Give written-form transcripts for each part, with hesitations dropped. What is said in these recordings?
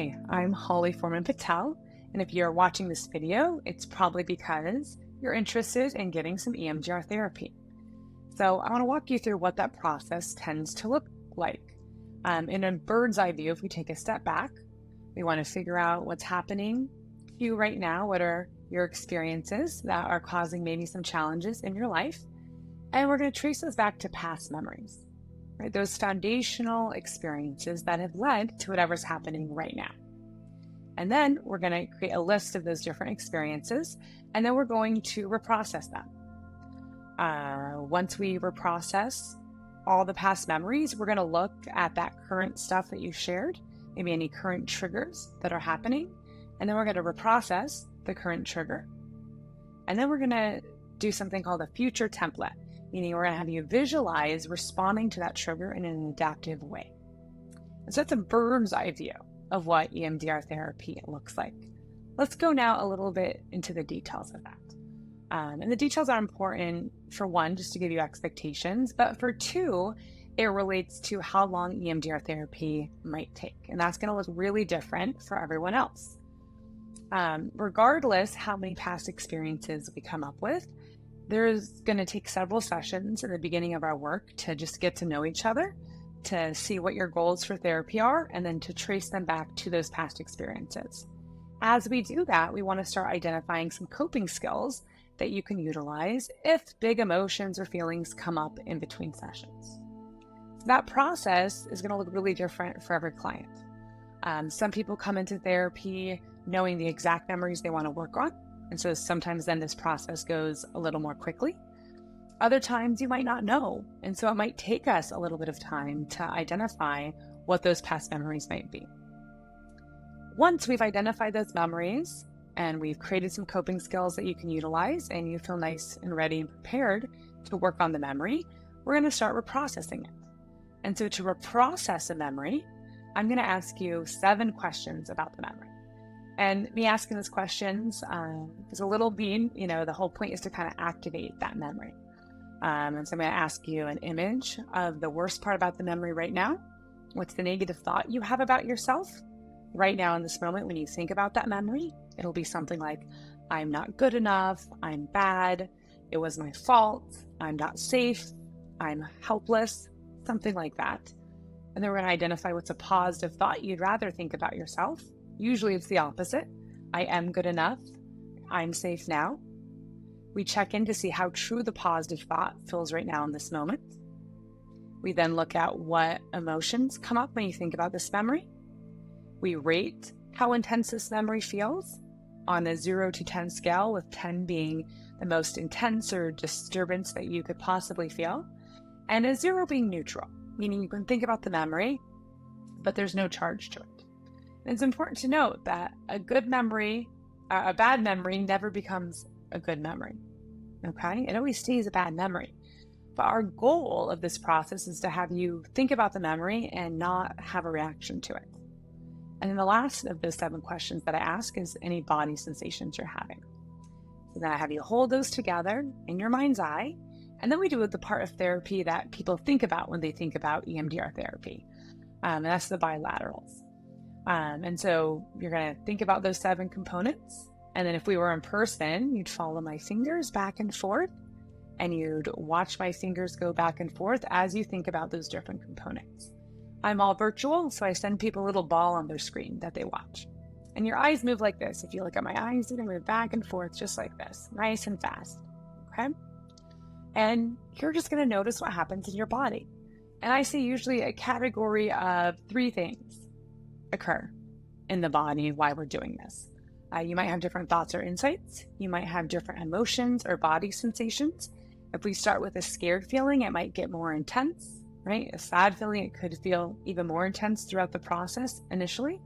Hey, I'm Holly Forman-Patel, and if you're watching this video, it's probably because you're interested in getting some EMDR therapy. So I want to walk you through what that process tends to look like. In a bird's eye view, if we take a step back, we want to figure out what's happening to you right now. What are your experiences that are causing maybe some challenges in your life? And we're going to trace those back to past memories, right? Those foundational experiences that have led to whatever's happening right now. And then we're going to create a list of those different experiences, and then we're going to reprocess them. Once we reprocess all the past memories, we're going to look at that current stuff that you shared, maybe any current triggers that are happening, and then we're going to reprocess the current trigger. And then we're going to do something called a future template, meaning we're going to have you visualize responding to that trigger in an adaptive way. And so that's a bird's eye view of what EMDR therapy looks like. Let's go now a little bit into the details of that. And the details are important, for one, just to give you expectations, but for two, it relates to how long EMDR therapy might take. And that's going to look really different for everyone else. Regardless how many past experiences we come up with, there's going to take several sessions in the beginning of our work to just get to know each other, to see what your goals for therapy are, and then to trace them back to those past experiences. As we do that, we want to start identifying some coping skills that you can utilize if big emotions or feelings come up in between sessions. That process is going to look really different for every client. Some people come into therapy knowing the exact memories they want to work on, and so sometimes then this process goes a little more quickly. Other times you might not know, and so it might take us a little bit of time to identify what those past memories might be. Once we've identified those memories and we've created some coping skills that you can utilize and you feel nice and ready and prepared to work on the memory, we're going to start reprocessing it. And so to reprocess a memory, I'm going to ask you 7 questions about the memory. And me asking those questions is a little bean, the whole point is to kind of activate that memory. And so I'm going to ask you an image of the worst part about the memory right now. What's the negative thought you have about yourself right now in this moment when you think about that memory? It'll be something like, I'm not good enough, I'm bad, it was my fault, I'm not safe, I'm helpless, something like that. And then we're going to identify what's a positive thought you'd rather think about yourself. Usually it's the opposite. I am good enough, I'm safe now. We check in to see how true the positive thought feels right now in this moment. We then look at what emotions come up when you think about this memory. We rate how intense this memory feels on a 0 to 10 scale, with 10 being the most intense or disturbance that you could possibly feel, and a 0 being neutral, meaning you can think about the memory, but there's no charge to it. And it's important to note that a bad memory never becomes a good memory, okay? It always stays a bad memory. But our goal of this process is to have you think about the memory and not have a reaction to it. And then the last of those 7 questions that I ask is any body sensations you're having. So then I have you hold those together in your mind's eye, and then we do the part of therapy that people think about when they think about EMDR therapy, and that's the bilaterals. And so you're going to think about those 7 components. And then if we were in person, you'd follow my fingers back and forth, and you'd watch my fingers go back and forth as you think about those different components. I'm all virtual, so I send people a little ball on their screen that they watch. And your eyes move like this. If you look at my eyes, they're going to move back and forth just like this, nice and fast, okay? And you're just going to notice what happens in your body. And I say usually a category of 3 things occur in the body while we're doing this. You might have different thoughts or insights. You might have different emotions or body sensations. If we start with a scared feeling, it might get more intense, right? A sad feeling, it could feel even more intense throughout the process initially.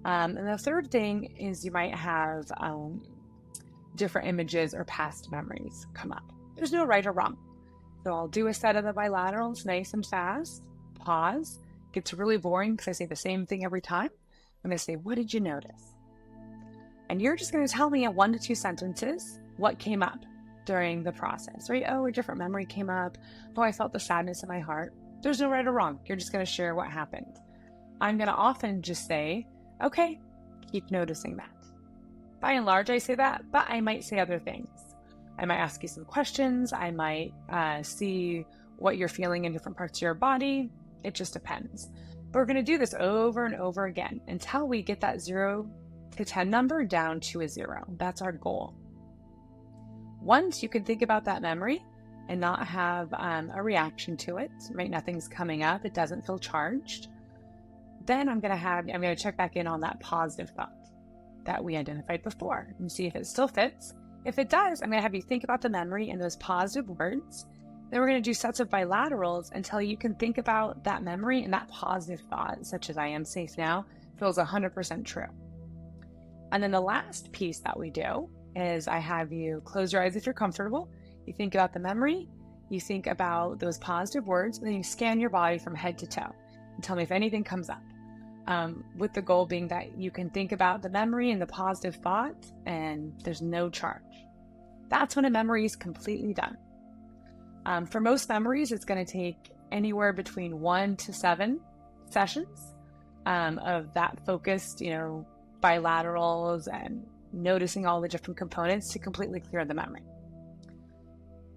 And the third thing is you might have different images or past memories come up. There's no right or wrong. So I'll do a set of the bilaterals nice and fast, pause. Gets really boring because I say the same thing every time. I'm going to say, what did you notice? And you're just going to tell me in 1 to 2 sentences what came up during the process, right? Oh, a different memory came up. Oh, I felt the sadness in my heart. There's no right or wrong. You're just going to share what happened. I'm going to often just say, Okay, keep noticing that. By and large, I say that, but I might say other things. I might ask you some questions. I might see what you're feeling in different parts of your body. It just depends. But we're going to do this over and over again until we get that 0 to 10 number down to a 0. That's our goal. Once you can think about that memory and not have a reaction to it, right? Nothing's coming up. It doesn't feel charged. Then I'm going to check back in on that positive thought that we identified before and see if it still fits. If it does, I'm going to have you think about the memory and those positive words. Then we're going to do sets of bilaterals until you can think about that memory and that positive thought, such as I am safe now, feels 100% true. And then the last piece that we do is I have you close your eyes if you're comfortable. You think about the memory, you think about those positive words, and then you scan your body from head to toe and tell me if anything comes up. With the goal being that you can think about the memory and the positive thought and there's no charge. That's when a memory is completely done. For most memories, it's going to take anywhere between 1 to 7 sessions of that focused, bilaterals and noticing all the different components to completely clear the memory.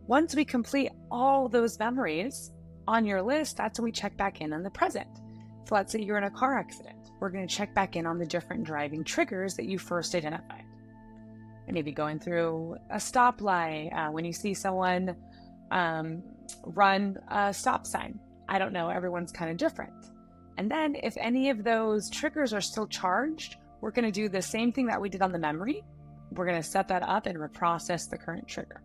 Once we complete all those memories on your list, that's when we check back in on the present. So let's say you're in a car accident. We're going to check back in on the different driving triggers that you first identified. And maybe going through a stoplight, when you see someone run a stop sign. I don't know, everyone's kind of different. And then if any of those triggers are still charged, we're going to do the same thing that we did on the memory. We're going to set that up and reprocess the current trigger.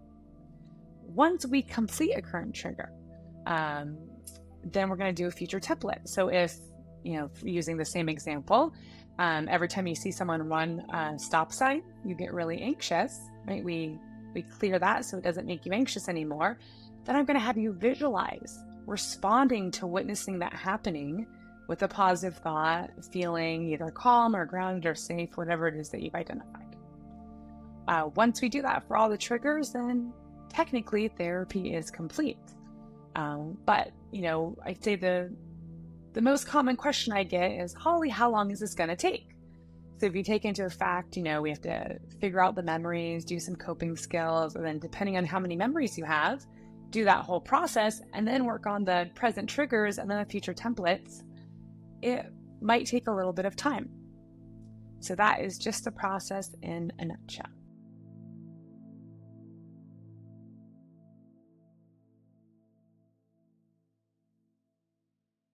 Once we complete a current trigger, then we're going to do a future template. So if, using the same example, every time you see someone run a stop sign, you get really anxious, right? We clear that so it doesn't make you anxious anymore. Then I'm going to have you visualize responding to witnessing that happening with a positive thought, feeling either calm or grounded or safe, whatever it is that you've identified. Once we do that for all the triggers, then technically therapy is complete. But I'd say the most common question I get is, Holly, how long is this going to take? So if you take into fact, we have to figure out the memories, do some coping skills, and then depending on how many memories you have, do that whole process, and then work on the present triggers and then the future templates, it might take a little bit of time. So that is just the process in a nutshell.